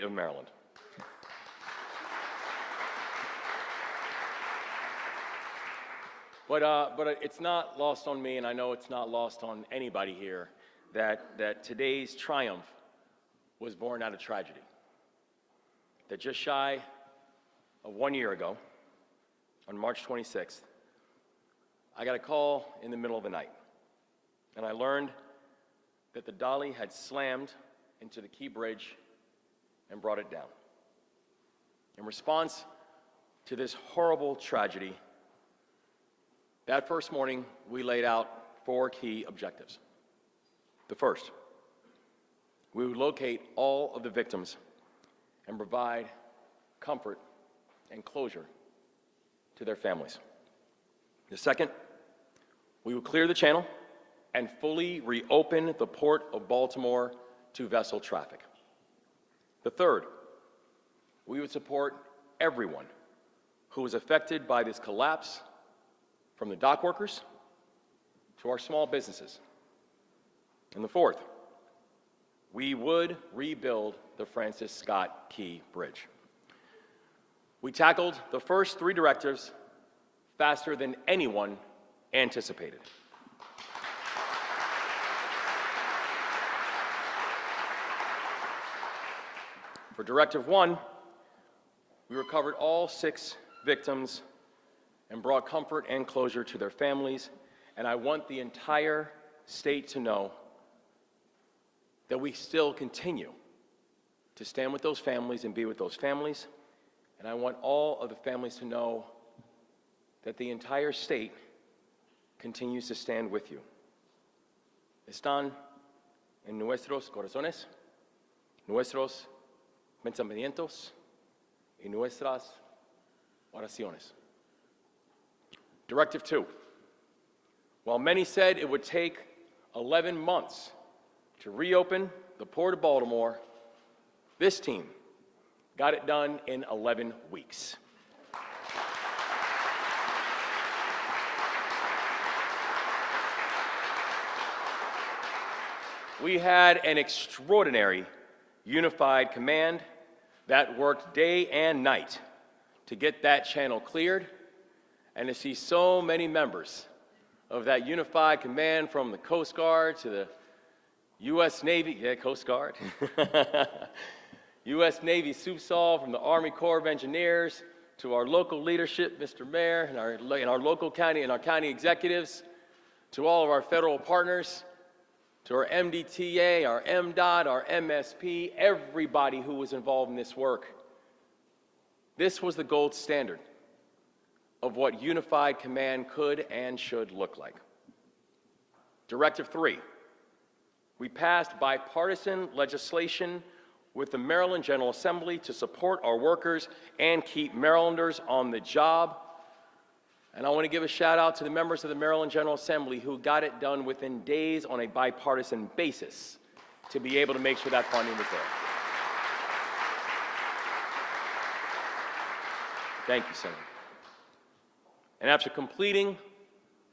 of Maryland. But it's not lost on me, and I know it's not lost on anybody here, that today's triumph was born out of tragedy. That just shy of 1 year ago, on March 26th, I got a call in the middle of the night, and I learned that the dolly had slammed into the Key Bridge and brought it down. In response to this horrible tragedy, that first morning, we laid out 4 key objectives. The first, we would locate all of the victims and provide comfort and closure to their families. The second, we would clear the channel and fully reopen the Port of Baltimore to vessel traffic. The third, we would support everyone who was affected by this collapse, from the dock workers to our small businesses. And the fourth, we would rebuild the Francis Scott Key Bridge. We tackled the first 3 directives faster than anyone anticipated. For Directive 1, we recovered all 6 victims and brought comfort and closure to their families, and I want the entire state to know that we still continue to stand with those families and be with those families, and I want all of the families to know that the entire state continues to stand with you. Están en nuestros corazones, nuestros pensamientos y nuestras oraciones. Directive 2. While many said it would take 11 months to reopen the Port of Baltimore, this team got it done in 11 weeks. We had an extraordinary unified command that worked day and night to get that channel cleared, and to see so many members of that unified command, from the Coast Guard to the U.S. Navy, Coast Guard, U.S. Navy SUPSOL, from the Army Corps of Engineers to our local leadership, Mr. Mayor, and our local county and our county executives, to all of our federal partners, to our MDTA, our MDOT, our MSP, everybody who was involved in this work. This was the gold standard of what unified command could and should look like. Directive 3, we passed bipartisan legislation with the Maryland General Assembly to support our workers and keep Marylanders on the job. And I want to give a shout out to the members of the Maryland General Assembly who got it done within days on a bipartisan basis to be able to make sure that funding was there. Thank you, Senator. And after completing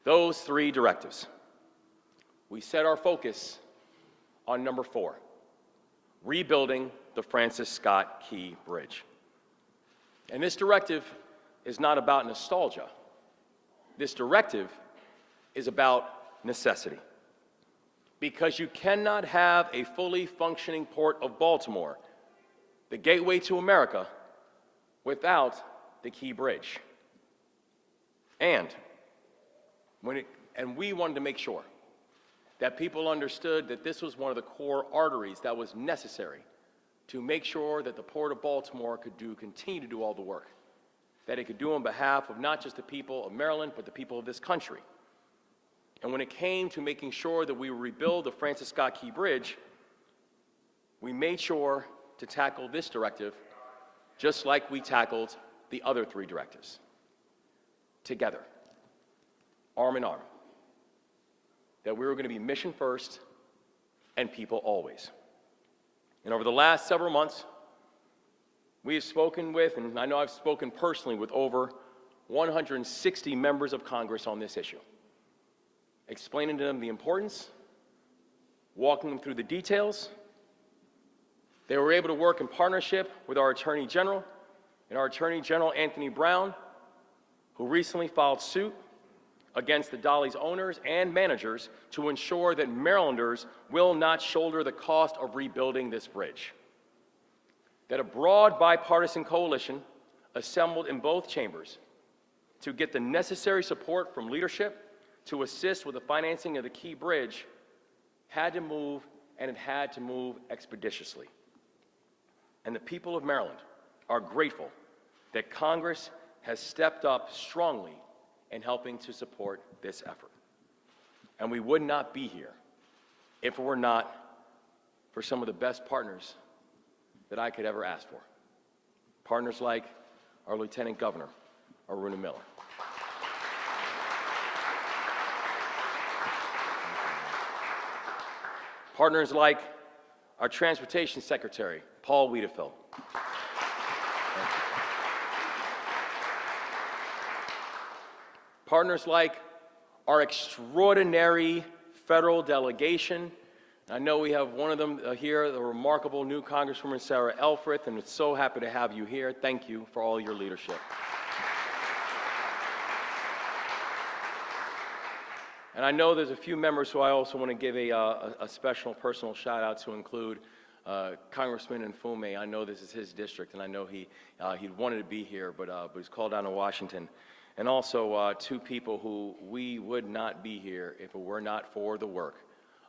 those 3 directives, we set our focus on number 4, rebuilding the Francis Scott Key Bridge. And this directive is not about nostalgia. This directive is about necessity. Because you cannot have a fully functioning Port of Baltimore, the gateway to America, without the Key Bridge. And we wanted to make sure that people understood that this was one of the core arteries that was necessary to make sure that the Port of Baltimore could continue to do all the work that it could do on behalf of not just the people of Maryland, but the people of this country. And when it came to making sure that we would rebuild the Francis Scott Key Bridge, we made sure to tackle this directive just like we tackled the other 3 directives. Together, arm in arm, that we were going to be mission first and people always. And over the last several months, we have spoken with, and I know I've spoken personally with, over 160 members of Congress on this issue, explaining to them the importance, walking them through the details, They were able to work in partnership with our Attorney General, and our Attorney General, Anthony Brown, who recently filed suit against the Dolly's owners and managers to ensure that Marylanders will not shoulder the cost of rebuilding this bridge. That a broad bipartisan coalition assembled in both chambers to get the necessary support from leadership to assist with the financing of the Key Bridge had to move, and it had to move expeditiously. And the people of Maryland are grateful that Congress has stepped up strongly in helping to support this effort. And we would not be here if it were not for some of the best partners that I could ever ask for. Partners like our Lieutenant Governor, Aruna Miller. Partners like our Transportation Secretary, Paul Wiedefeld. Partners like our extraordinary federal delegation. I know we have one of them here, the remarkable new Congresswoman Sarah Elfreth, and we're so happy to have you here. Thank you for all your leadership. And I know there's a few members who I also want to give a special personal shout out to, include Congressman Nfume. I know this is his district, and I know he wanted to be here, but he's called down to Washington. And also two people who we would not be here if it were not for the work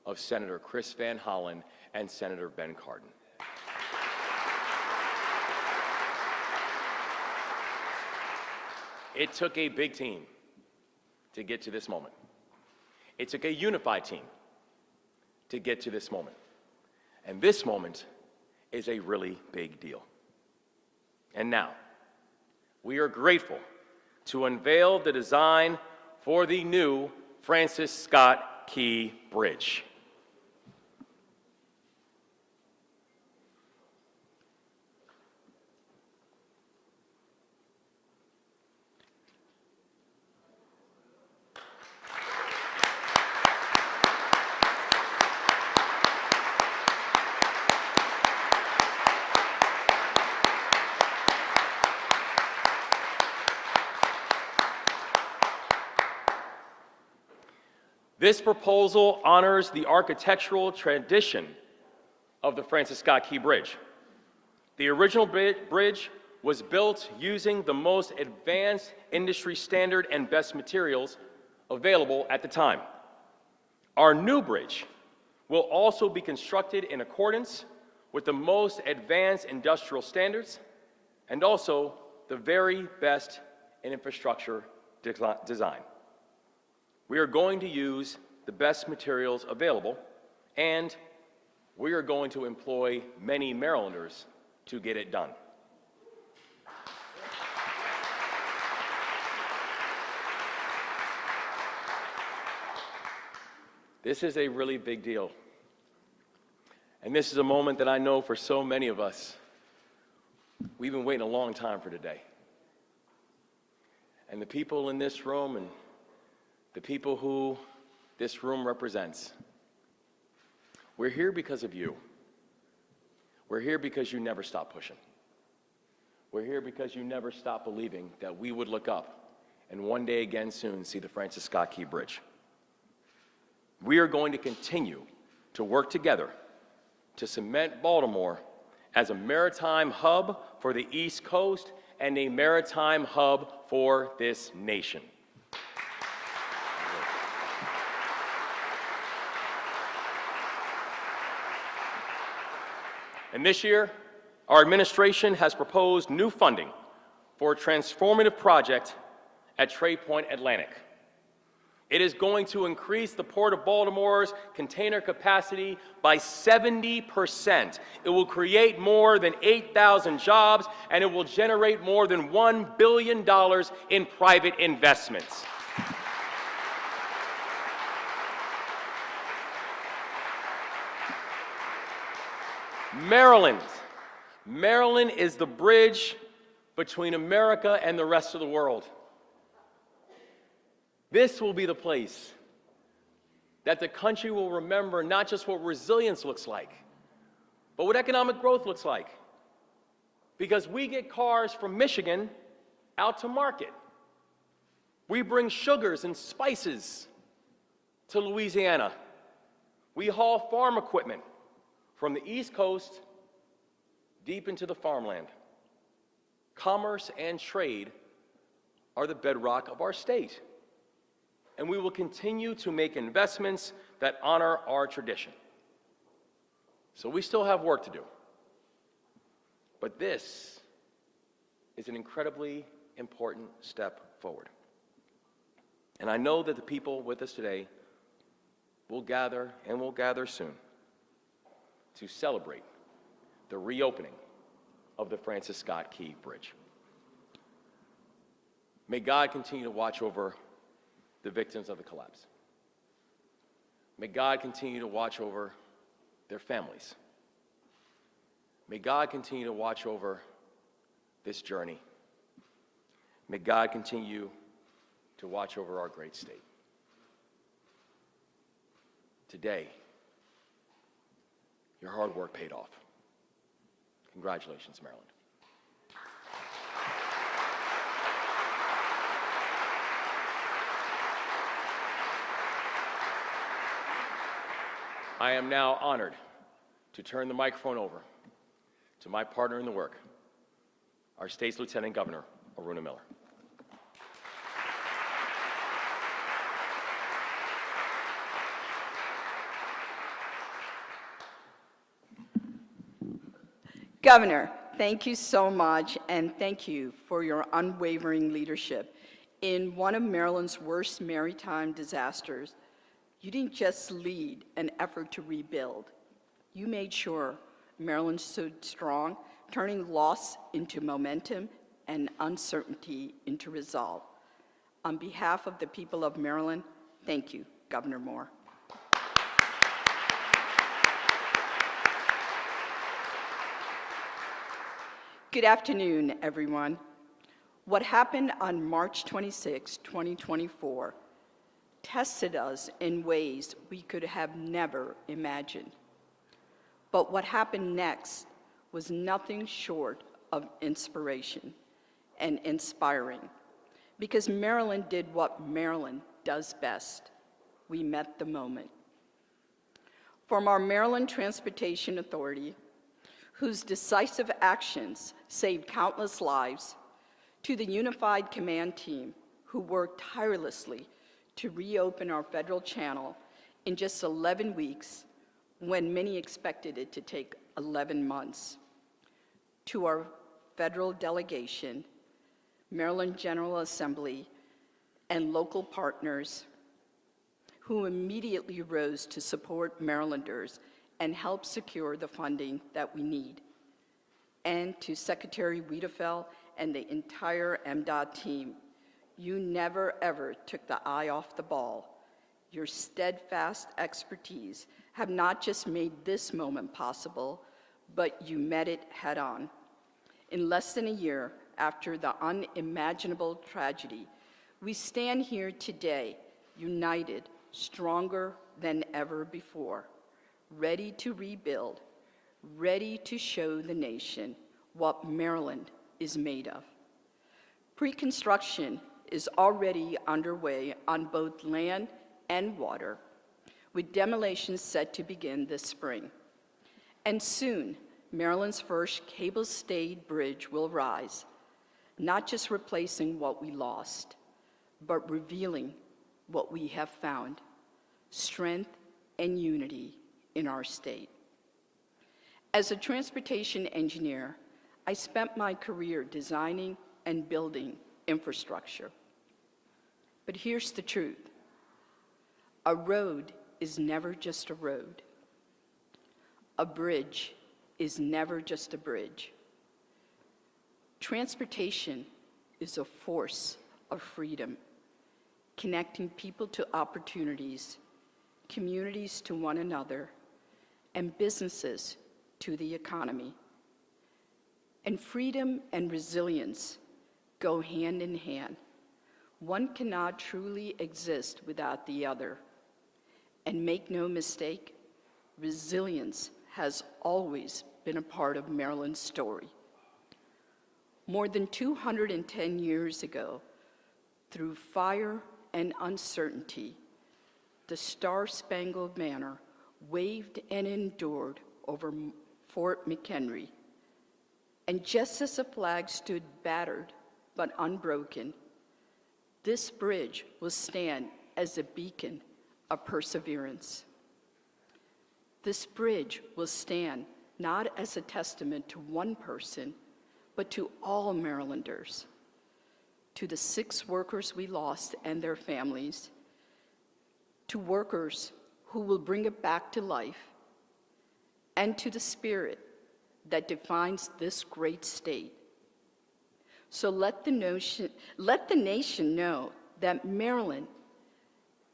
of Senator Chris Van Hollen and Senator Ben Cardin. It took a big team to get to this moment. It took a unified team to get to this moment. And this moment is a really big deal. And now, we are grateful to unveil the design for the new Francis Scott Key Bridge. This proposal honors the architectural tradition of the Francis Scott Key Bridge. The original bridge was built using the most advanced industry standard and best materials available at the time. Our new bridge will also be constructed in accordance with the most advanced industrial standards and also the very best in infrastructure design. We are going to use the best materials available, and we are going to employ many Marylanders to get it done. This is a really big deal. And this is a moment that I know for so many of us, we've been waiting a long time for today. And the people in this room and the people who this room represents, we're here because of you. We're here because you never stop pushing. We're here because you never stop believing that we would look up and one day again soon see the Francis Scott Key Bridge. We are going to continue to work together to cement Baltimore as a maritime hub for the East Coast and a maritime hub for this nation. And this year, our administration has proposed new funding for a transformative project at Trade Point Atlantic. It is going to increase the Port of Baltimore's container capacity by 70%. It will create more than 8,000 jobs, and it will generate more than $1 billion in private investments. Maryland is the bridge between America and the rest of the world. This will be the place that the country will remember not just what resilience looks like, but what economic growth looks like. Because we get cars from Michigan out to market. We bring sugars and spices to Louisiana. We haul farm equipment from the East Coast deep into the farmland. Commerce and trade are the bedrock of our state. And we will continue to make investments that honor our tradition. So we still have work to do. But this is an incredibly important step forward. And I know that the people with us today will gather, and will gather soon, to celebrate the reopening of the Francis Scott Key Bridge. May God continue to watch over the victims of the collapse. May God continue to watch over their families. May God continue to watch over this journey. May God continue to watch over our great state. Today, your hard work paid off. Congratulations, Maryland. I am now honored to turn the microphone over to my partner in the work, our state's Lieutenant Governor, Aruna Miller. Governor, thank you so much, and thank you for your unwavering leadership. In one of Maryland's worst maritime disasters, you didn't just lead an effort to rebuild. You made sure Maryland stood strong, turning loss into momentum and uncertainty into resolve. On behalf of the people of Maryland, thank you, Governor Moore. Good afternoon, everyone. What happened on March 26, 2024, tested us in ways we could have never imagined. But what happened next was nothing short of inspiration and inspiring, because Maryland did what Maryland does best. We met the moment. From our Maryland Transportation Authority, whose decisive actions saved countless lives, to the Unified Command Team, who worked tirelessly to reopen our federal channel in just 11 weeks, when many expected it to take 11 months. To our federal delegation, Maryland General Assembly, and local partners who immediately rose to support Marylanders and help secure the funding that we need. And to Secretary Wiedefeld and the entire MDOT team, you never ever took the eye off the ball. Your steadfast expertise have not just made this moment possible, but you met it head on. In less than a year after the unimaginable tragedy, we stand here today, united, stronger than ever before, ready to rebuild, ready to show the nation what Maryland is made of. Pre-construction is already underway on both land and water, with demolition set to begin this spring. And soon, Maryland's first cable-stayed bridge will rise, not just replacing what we lost, but revealing what we have found: strength and unity in our state. As a transportation engineer, I spent my career designing and building infrastructure. But here's the truth. A road is never just a road. A bridge is never just a bridge. Transportation is a force of freedom, connecting people to opportunities, communities to one another, and businesses to the economy. And freedom and resilience go hand in hand. One cannot truly exist without the other. And make no mistake, resilience has always been a part of Maryland's story. More than 210 years ago, through fire and uncertainty, the Star-Spangled Banner waved and endured over Fort McHenry. And just as the flag stood battered but unbroken, this bridge will stand as a beacon of perseverance. This bridge will stand not as a testament to one person, but to all Marylanders, to the 6 workers we lost and their families, to workers who will bring it back to life, and to the spirit that defines this great state. So let the nation know that Maryland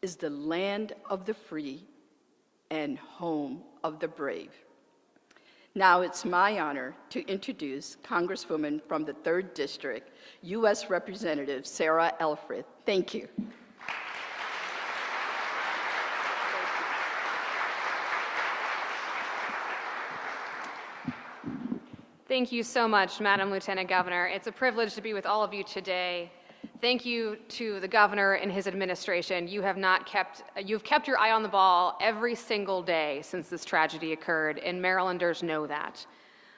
is the land of the free and home of the brave. Now it's my honor to introduce Congresswoman from the 3rd District, U.S. Representative Sarah Elfreth. Thank you. Thank you so much, Madam Lieutenant Governor. It's a privilege to be with all of you today. Thank you to the governor and his administration. You've kept your eye on the ball every single day since this tragedy occurred, and Marylanders know that.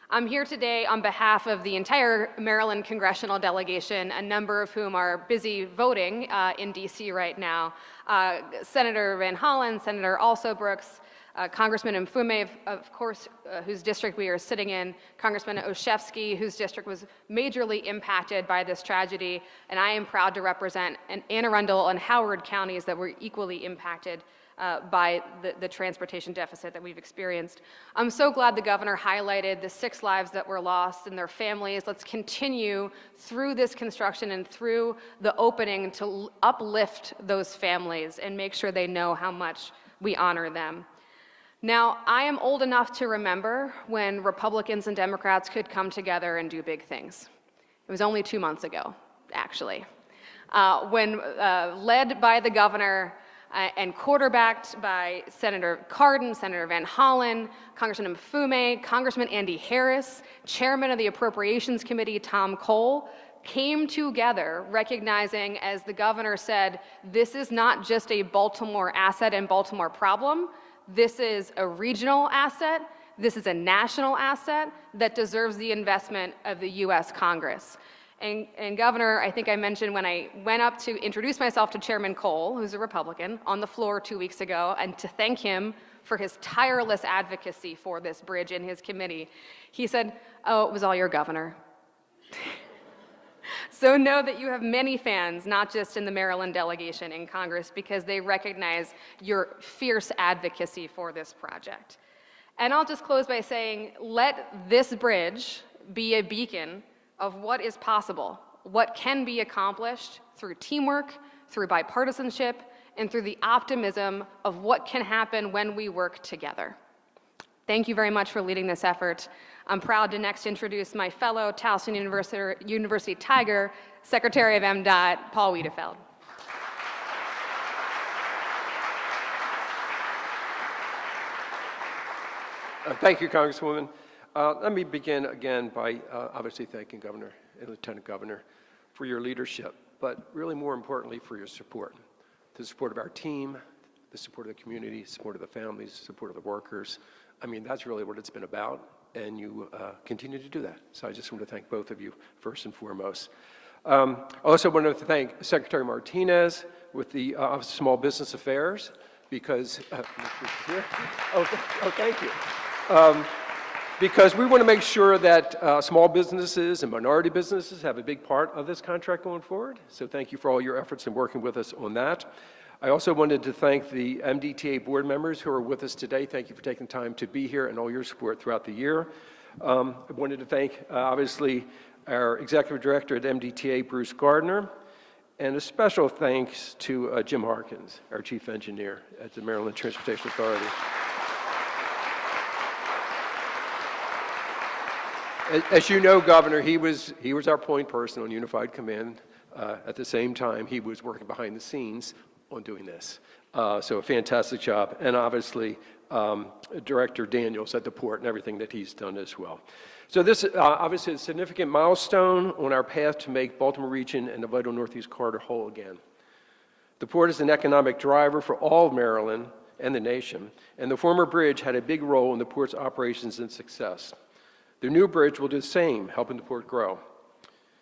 I'm here today on behalf of the entire Maryland congressional delegation, a number of whom are busy voting in D.C. right now. Senator Van Hollen, Senator Alsobrooks, Congressman Mfume, of course, whose district we are sitting in, Congressman Olszewski, whose district was majorly impacted by this tragedy, and I am proud to represent Anne Arundel and Howard counties that were equally impacted by the transportation deficit that we've experienced. I'm so glad the governor highlighted the 6 lives that were lost and their families. Let's continue through this construction and through the opening to uplift those families and make sure they know how much we honor them. Now, I am old enough to remember when Republicans and Democrats could come together and do big things. It was only 2 months ago, actually, when led by the governor and quarterbacked by Senator Cardin, Senator Van Hollen, Congressman Mfume, Congressman Andy Harris, Chairman of the Appropriations Committee, Tom Cole, came together recognizing, as the governor said, this is not just a Baltimore asset and Baltimore problem. This is a regional asset. This is a national asset that deserves the investment of the U.S. Congress. And Governor, I think I mentioned when I went up to introduce myself to Chairman Cole, who's a Republican, on the floor 2 weeks ago, and to thank him for his tireless advocacy for this bridge in his committee, he said, "Oh, it was all your governor." So know that you have many fans, not just in the Maryland delegation in Congress, because they recognize your fierce advocacy for this project. And I'll just close by saying, let this bridge be a beacon of what is possible, what can be accomplished through teamwork, through bipartisanship, and through the optimism of what can happen when we work together. Thank you very much for leading this effort. I'm proud to next introduce my fellow Towson University Tiger, Secretary of MDOT, Paul Wiedefeld. Thank you, Congresswoman. Let me begin again by obviously thanking Governor and Lieutenant Governor for your leadership, but really more importantly for your support. The support of our team, the support of the community, support of the families, support of the workers. I mean, that's really what it's been about, and you continue to do that. So I just want to thank both of you first and foremost. I also want to thank Secretary Martinez with the Office of Small Business Affairs because, thank you. Because we want to make sure that small businesses and minority businesses have a big part of this contract going forward. So thank you for all your efforts in working with us on that. I also wanted to thank the MDTA board members who are with us today. Thank you for taking time to be here and all your support throughout the year. I wanted to thank, obviously, our Executive Director at MDTA, Bruce Gardner, and a special thanks to Jim Harkins, our Chief Engineer at the Maryland Transportation Authority. As you know, Governor, he was our point person on Unified Command. At the same time, he was working behind the scenes on doing this. So a fantastic job. And obviously, Director Daniels at the port and everything that he's done as well. So this obviously is a significant milestone on our path to make Baltimore region and the vital Northeast Corridor whole again. The port is an economic driver for all of Maryland and the nation, and the former bridge had a big role in the port's operations and success. The new bridge will do the same, helping the port grow.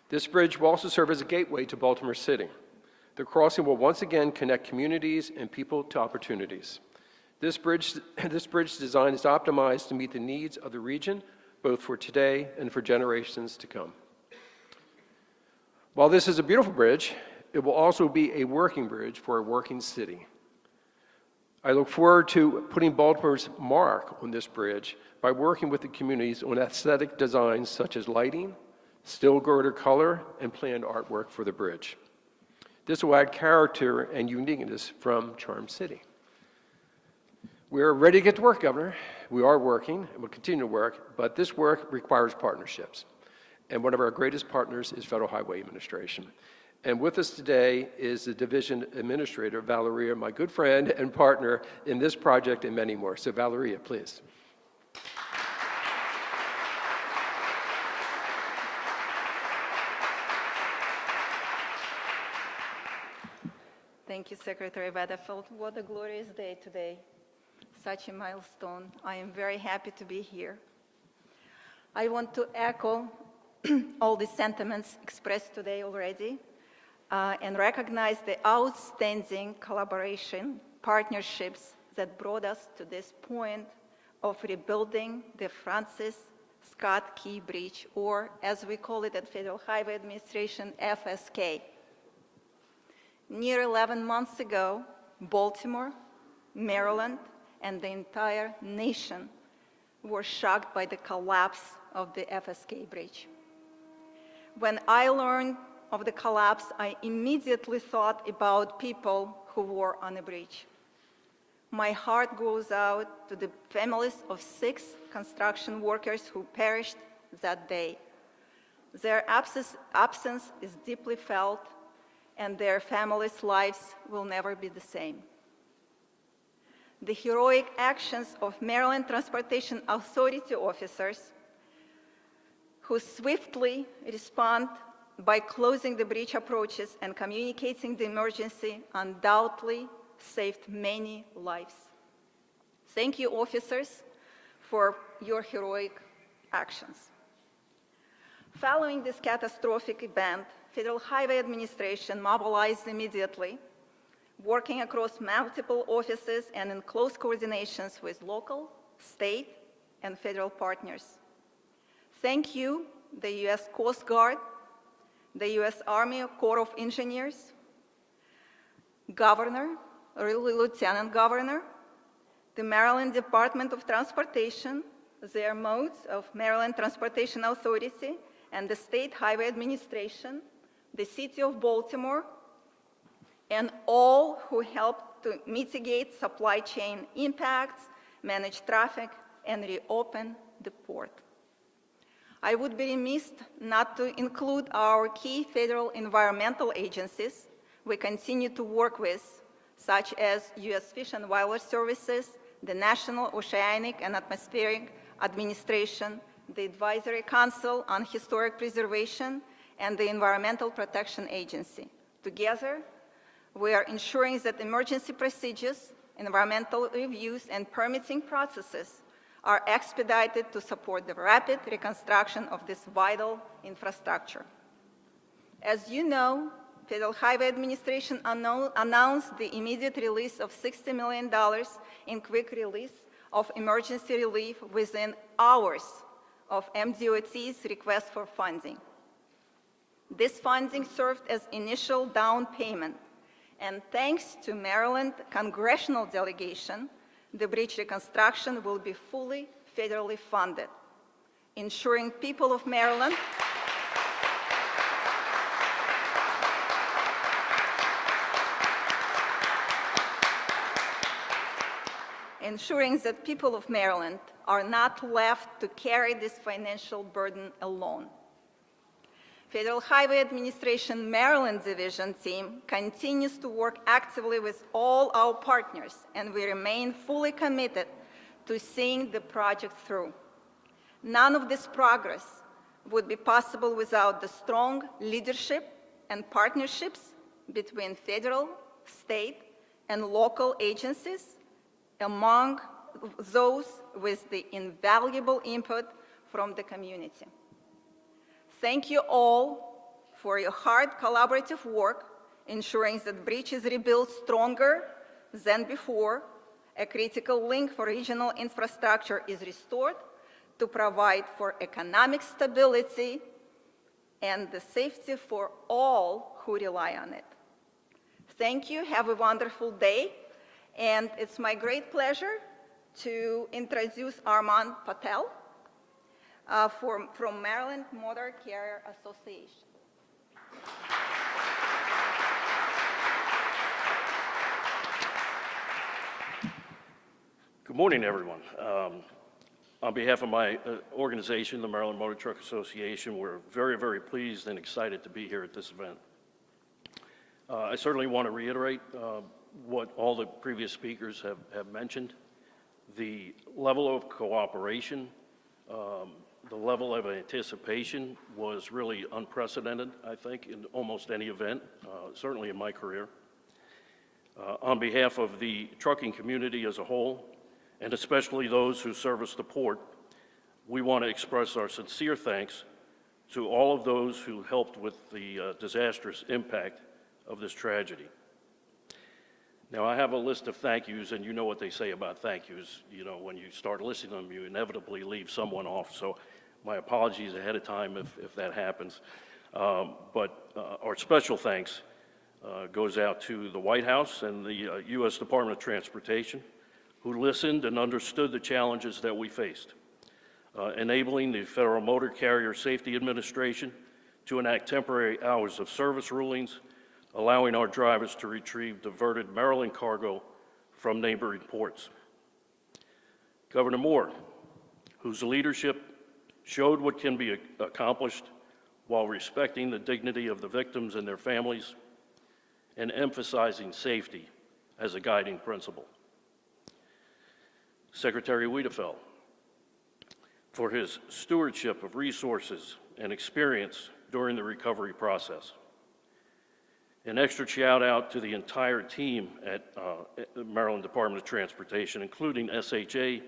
This bridge will also serve as a gateway to Baltimore City. The crossing will once again connect communities and people to opportunities. This bridge design is optimized to meet the needs of the region, both for today and for generations to come. While this is a beautiful bridge, it will also be a working bridge for a working city. I look forward to putting Baltimore's mark on this bridge by working with the communities on aesthetic designs such as lighting, steel girder color, and planned artwork for the bridge. This will add character and uniqueness from Charm City. We're ready to get to work, Governor. We are working and we'll continue to work, but this work requires partnerships. And one of our greatest partners is Federal Highway Administration. And with us today is the Division Administrator, Valeria, my good friend and partner in this project and many more. So Valeria, please. Thank you, Secretary Weatherford. What a glorious day today. Such a milestone. I am very happy to be here. I want to echo all the sentiments expressed today already and recognize the outstanding collaboration, partnerships that brought us to this point of rebuilding the Francis Scott Key Bridge, or as we call it at Federal Highway Administration, FSK. Near 11 months ago, Baltimore, Maryland, and the entire nation were shocked by the collapse of the FSK bridge. When I learned of the collapse, I immediately thought about people who were on the bridge. My heart goes out to the families of 6 construction workers who perished that day. Their absence is deeply felt, and their families' lives will never be the same. The heroic actions of Maryland Transportation Authority officers who swiftly respond by closing the bridge approaches and communicating the emergency undoubtedly saved many lives. Thank you, officers, for your heroic actions. Following this catastrophic event, Federal Highway Administration mobilized immediately, working across multiple offices and in close coordinations with local, state, and federal partners. Thank you, the U.S. Coast Guard, the U.S. Army Corps of Engineers, Governor, Lieutenant Governor, the Maryland Department of Transportation, their modes of Maryland Transportation Authority, and the State Highway Administration, the City of Baltimore, and all who helped to mitigate supply chain impacts, manage traffic, and reopen the port. I would be remiss not to include our key federal environmental agencies we continue to work with, such as U.S. Fish and Wildlife Services, the National Oceanic and Atmospheric Administration, the Advisory Council on Historic Preservation, and the Environmental Protection Agency. Together, we are ensuring that emergency procedures, environmental reviews, and permitting processes are expedited to support the rapid reconstruction of this vital infrastructure. As you know, Federal Highway Administration announced the immediate release of $60 million in quick release of emergency relief within hours of MDOT's request for funding. This funding served as initial down payment, and thanks to Maryland congressional delegation, the bridge reconstruction will be fully federally funded, ensuring people of Maryland ensuring that people of Maryland are not left to carry this financial burden alone. Federal Highway Administration Maryland Division team continues to work actively with all our partners, and we remain fully committed to seeing the project through. None of this progress would be possible without the strong leadership and partnerships between federal, state, and local agencies, among those with the invaluable input from the community. Thank you all for your hard collaborative work, ensuring that bridge is rebuilt stronger than before, a critical link for regional infrastructure is restored to provide for economic stability and the safety for all who rely on it. Thank you, have a wonderful day, and it's my great pleasure to introduce Armand Patel from Maryland Motor Carrier Association. Good morning, everyone. On behalf of my organization, the Maryland Motor Truck Association, we're very, very pleased and excited to be here at this event. I certainly want to reiterate what all the previous speakers have mentioned. The level of cooperation, the level of anticipation was really unprecedented, I think, in almost any event, certainly in my career. On behalf of the trucking community as a whole, and especially those who service the port, we want to express our sincere thanks to all of those who helped with the disastrous impact of this tragedy. Now, I have a list of thank yous, and you know what they say about thank yous. You know, when you start listing them, you inevitably leave someone off, so my apologies ahead of time if that happens. But our special thanks goes out to the White House and the U.S. Department of Transportation, who listened and understood the challenges that we faced, enabling the Federal Motor Carrier Safety Administration to enact temporary hours of service rulings, allowing our drivers to retrieve diverted Maryland cargo from neighboring ports. Governor Moore, whose leadership showed what can be accomplished while respecting the dignity of the victims and their families and emphasizing safety as a guiding principle. Secretary Wiedefeld, for his stewardship of resources and experience during the recovery process. An extra shout out to the entire team at the Maryland Department of Transportation, including SHA,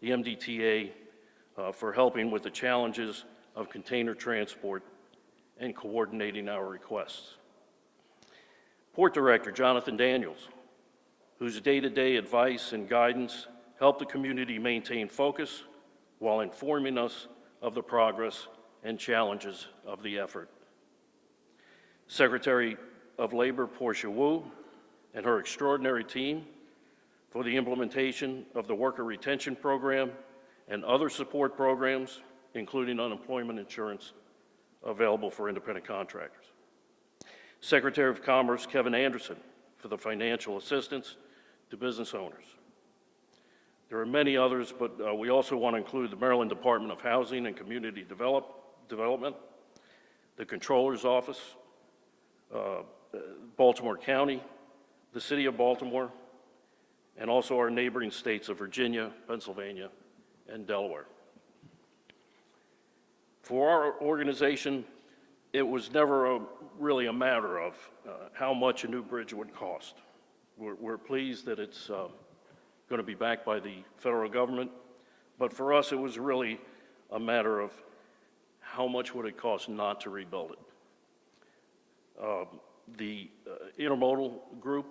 the MDTA, for helping with the challenges of container transport and coordinating our requests. Port Director Jonathan Daniels, whose day-to-day advice and guidance help the community maintain focus while informing us of the progress and challenges of the effort. Secretary of Labor Portia Wu and her extraordinary team for the implementation of the Worker Retention Program and other support programs, including unemployment insurance available for independent contractors. Secretary of Commerce Kevin Anderson for the financial assistance to business owners. There are many others, but we also want to include the Maryland Department of Housing and Community Development, the Controller's Office, Baltimore County, the City of Baltimore, and also our neighboring states of Virginia, Pennsylvania, and Delaware. For our organization, it was never really a matter of how much a new bridge would cost. We're pleased that it's going to be backed by the federal government, but for us it was really a matter of how much would it cost not to rebuild it. The intermodal group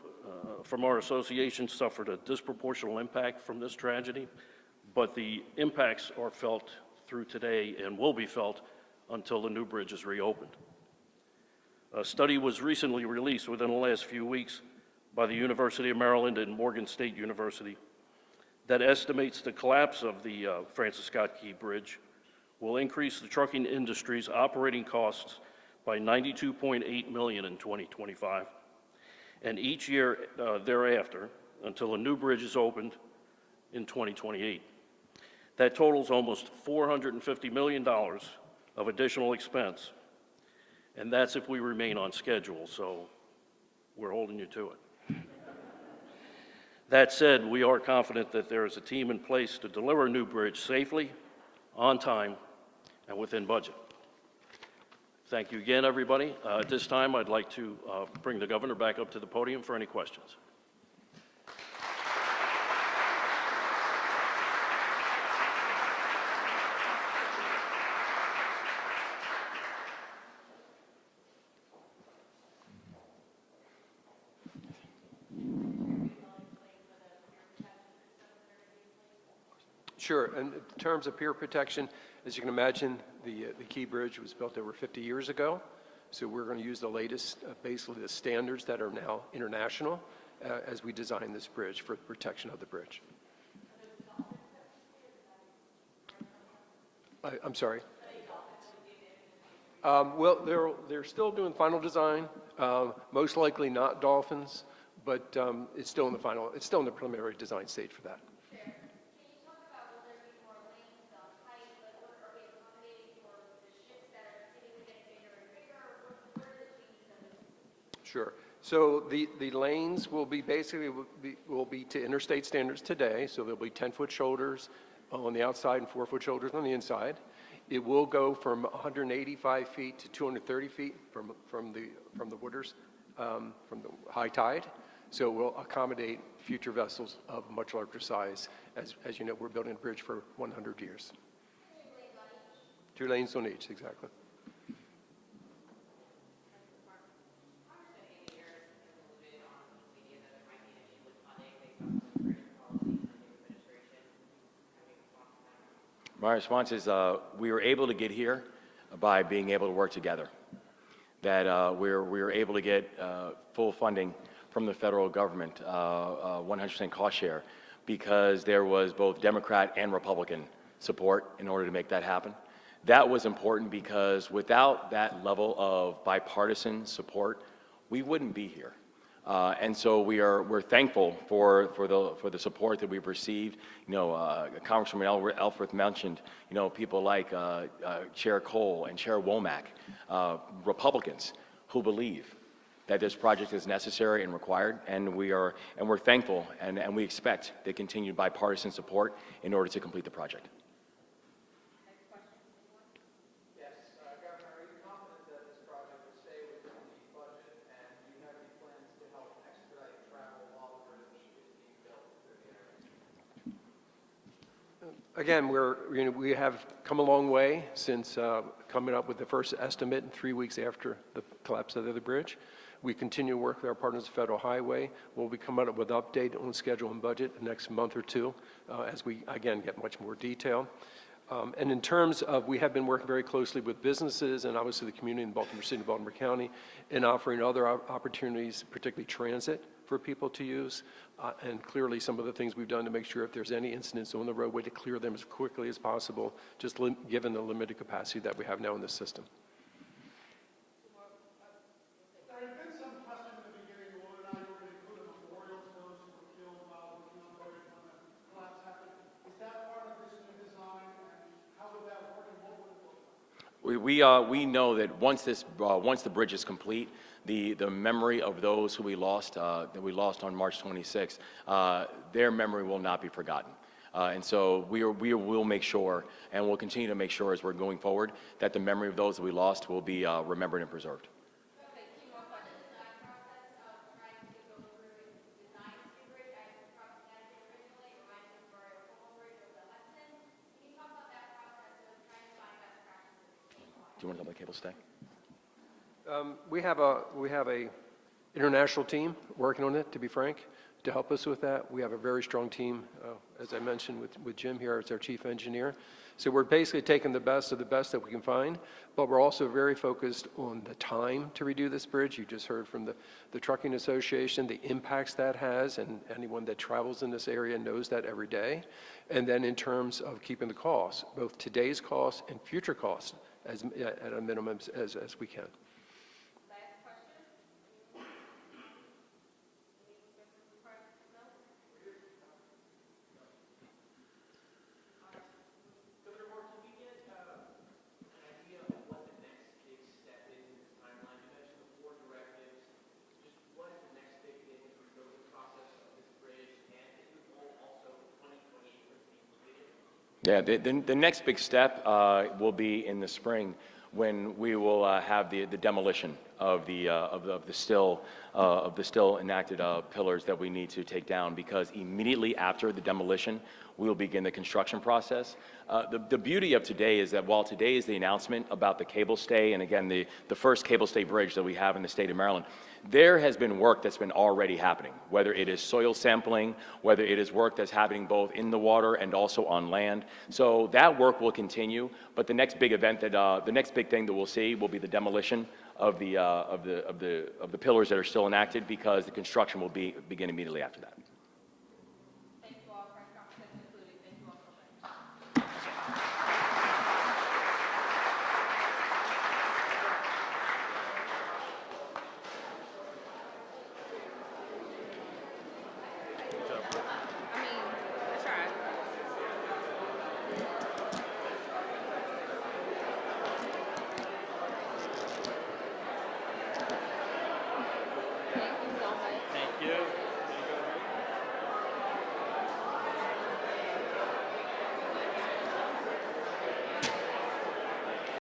from our association suffered a disproportional impact from this tragedy, but the impacts are felt through today and will be felt until the new bridge is reopened. A study was recently released within the last few weeks by the University of Maryland and Morgan State University that estimates the collapse of the Francis Scott Key Bridge will increase the trucking industry's operating costs by $92.8 million in 2025, and each year thereafter until a new bridge is opened in 2028. That totals almost $450 million of additional expense, and that's if we remain on schedule, so we're holding you to it. That said, we are confident that there is a team in place to deliver a new bridge safely, on time, and within budget. Thank you again, everybody. At this time, I'd like to bring the governor back up to the podium for any questions. Sure, and in terms of peer protection, as you can imagine, the Key Bridge was built over 50 years ago, so we're going to use the latest, basically the standards that are now international as we design this bridge for the protection of the bridge. I'm sorry? Well, they're still doing final design, most likely not dolphins, but it's still in the preliminary design stage for that. Sure. So the lanes will be basically will be to interstate standards today. So there'll be 10-foot shoulders on the outside and 4-foot shoulders on the inside. It will go from 185 feet to 230 feet from the waters from the high tide. So we'll accommodate future vessels of much larger size. As you know, we're building a bridge for 100 years. 2 lanes on each, exactly. My response is we were able to get here by being able to work together. That we were able to get full funding from the federal government, 100% cost share, because there was both Democrat and Republican support in order to make that happen. That was important because without that level of bipartisan support, we wouldn't be here. And so we're thankful for the support that we've received. You know, Congresswoman Elfreth mentioned, you know, people like Chair Cole and Chair Womack, Republicans who believe that this project is necessary and required, and we're thankful and we expect the continued bipartisan support in order to complete the project. Again, we have come a long way since coming up with the first estimate 3 weeks after the collapse of the bridge. We continue to work with our partners at Federal Highway. We'll be coming up with an update on schedule and budget the next month or two as we, again, get much more detail. And in terms of, we have been working very closely with businesses and obviously the community in Baltimore City and Baltimore County in offering other opportunities, particularly transit for people to use. And clearly some of the things we've done to make sure if there's any incidents on the roadway to clear them as quickly as possible, just given the limited capacity that we have now in this system. There had been some question in the beginning, whether or not you were going to include a memorial to those who were killed while working on the bridge when the collapse happened. Is that part of this new design, and how would that work, and what would it look like? We know that once the bridge is complete, the memory of those who we lost on March 26th, their memory will not be forgotten. And so we will make sure, and we'll continue to make sure as we're going forward, that the memory of those that we lost will be remembered and preserved. Do you want to talk about cable stay? We have a international team working on it, to be frank, to help us with that. We have a very strong team, as I mentioned, with Jim here as our chief engineer. So we're basically taking the best of the best that we can find, but we're also very focused on the time to redo this bridge. You just heard from the Trucking Association, the impacts that has, and anyone that travels in this area knows that every day. And then in terms of keeping the costs, both today's costs and future costs, at a minimum as we can. Yeah, the next big step will be in the spring when we will have the demolition of the still enacted pillars that we need to take down, because immediately after the demolition, we will begin the construction process. The beauty of today is that while today is the announcement about the cable stay, and again, the first cable stay bridge that we have in the state of Maryland, there has been work that's been already happening, whether it is soil sampling, whether it is work that's happening both in the water and also on land. So that work will continue, but the next big event the next big thing that we'll see will be the demolition of the pillars that are still enacted, because the construction will begin immediately after that.